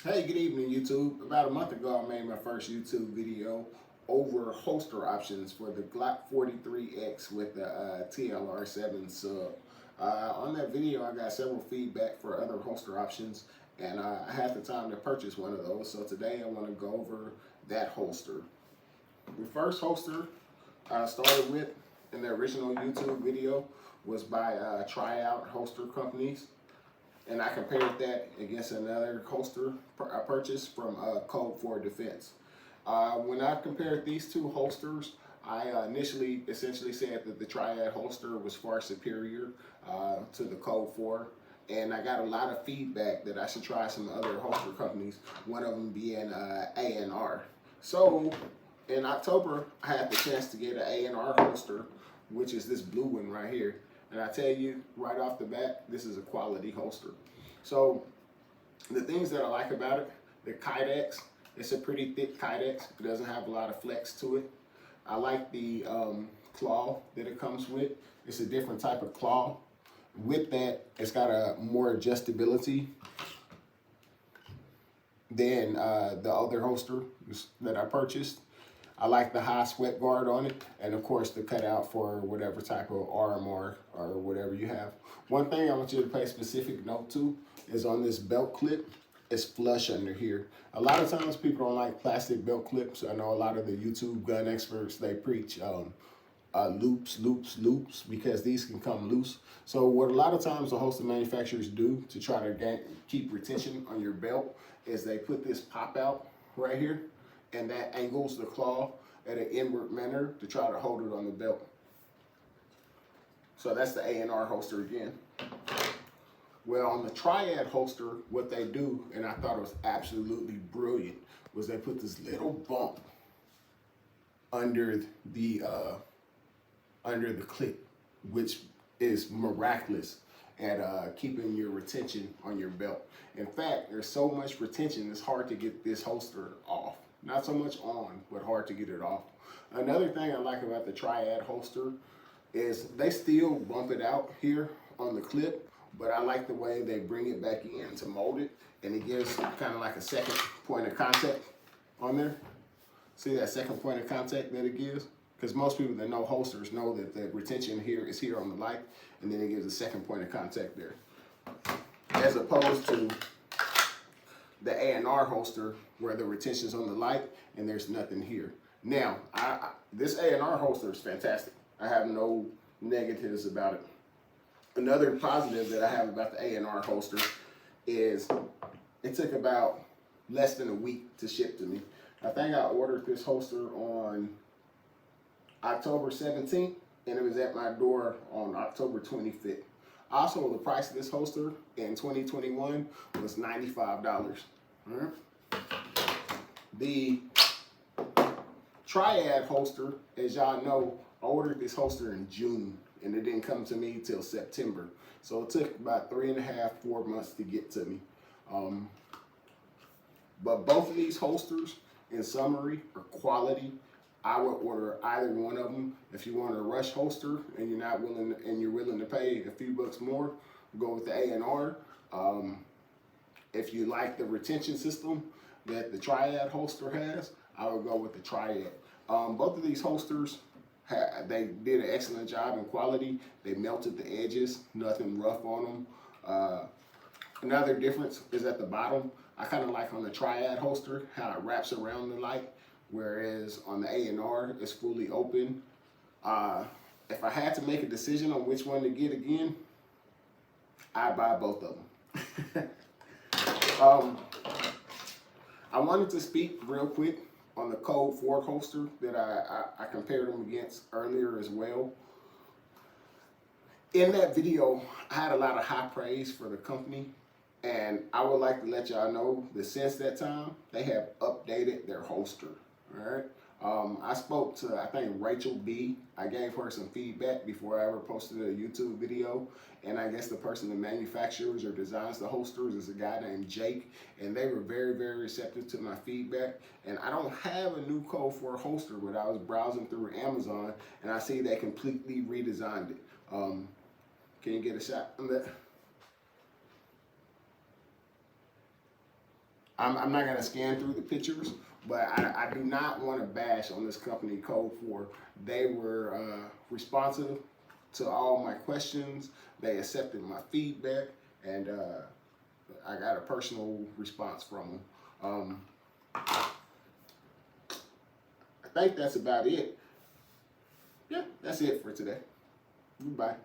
Hey, good evening, YouTube. About a month ago, I made my first YouTube video over holster options for the Glock 43X with the TLR-7 sub. On that video, I got several feedback for other holster options, and I had the time to purchase one of those. So today, I want to go over that holster. The first holster I started with in the original YouTube video was by Triad Holster companies. And I compared that against another holster I purchased from Code for Defense. When I compared these two holsters, I initially essentially said that the Triad holster was far superior to the Code 4. And I got a lot of feedback that I should try some other holster companies, one of them being AnR. So in October, I had the chance to get an AnR holster, which is this blue one right here. And I tell you right off the bat, this is a quality holster. So the things that I like about it, the Kydex, it's a pretty thick Kydex. It doesn't have a lot of flex to it. I like the claw that it comes with. It's a different type of claw. With that, it's got a more adjustability than the other holster that I purchased. I like the high sweat guard on it, and of course the cutout for whatever type of RMR or whatever you have. One thing I want you to pay specific note to is on this belt clip, it's flush under here. A lot of times people don't like plastic belt clips. I know a lot of the YouTube gun experts, they preach loops, because these can come loose. So what a lot of times the holster manufacturers do to try to keep retention on your belt is they put this pop out right here, and that angles the claw at an inward manner to try to hold it on the belt. So that's the AnR holster again. Well, on the Triad holster, what they do, and I thought it was absolutely brilliant, was they put this little bump under the clip, which is miraculous at keeping your retention on your belt. In fact, there's so much retention, it's hard to get this holster off. Not so much on, but hard to get it off. Another thing I like about the Triad holster is they still bump it out here on the clip, but I like the way they bring it back in to mold it, and it gives kind of like a second point of contact on there. See that second point of contact that it gives? Because most people that know holsters know that the retention here is here on the light, and then it gives a second point of contact there. As opposed to the AnR holster where the retention's on the light and there's nothing here. Now, this AnR holster is fantastic. I have no negatives about it. Another positive that I have about the AnR holster is it took about less than a week to ship to me. I think I ordered this holster on October 17th, and it was at my door on October 25th. Also, the price of this holster in 2021 was $95. Right. The Triad holster, as y'all know, I ordered this holster in June, and it didn't come to me till September. So it took about 3.5, 4 months to get to me. But both of these holsters, in summary, are quality. I would order either one of them. If you want a rush holster and you're willing to pay a few bucks more, go with the AnR. If you like the retention system that the Triad holster has, I would go with the Triad. Both of these holsters, they did an excellent job in quality. They melted the edges, nothing rough on them. Another difference is at the bottom. I kind of like on the Triad holster how it wraps around the light, whereas on the AnR, it's fully open. If I had to make a decision on which one to get again, I'd buy both of them. I wanted to speak real quick on the Code 4 holster that I compared them against earlier as well. In that video, I had a lot of high praise for the company, and I would like to let y'all know that since that time, they have updated their holster. All right. I spoke to, I think, Rachel B. I gave her some feedback before I ever posted a YouTube video. And I guess the person that manufactures or designs the holsters is a guy named Jake. And they were very, very receptive to my feedback. And I don't have a new Code 4 holster, but I was browsing through Amazon and I see they completely redesigned it. Can you get a shot on that? I'm not going to scan through the pictures, but I do not want to bash on this company, Code 4. They were responsive to all my questions. They accepted my feedback, and I got a personal response from them. I think that's about it. Yeah, that's it for today. Goodbye.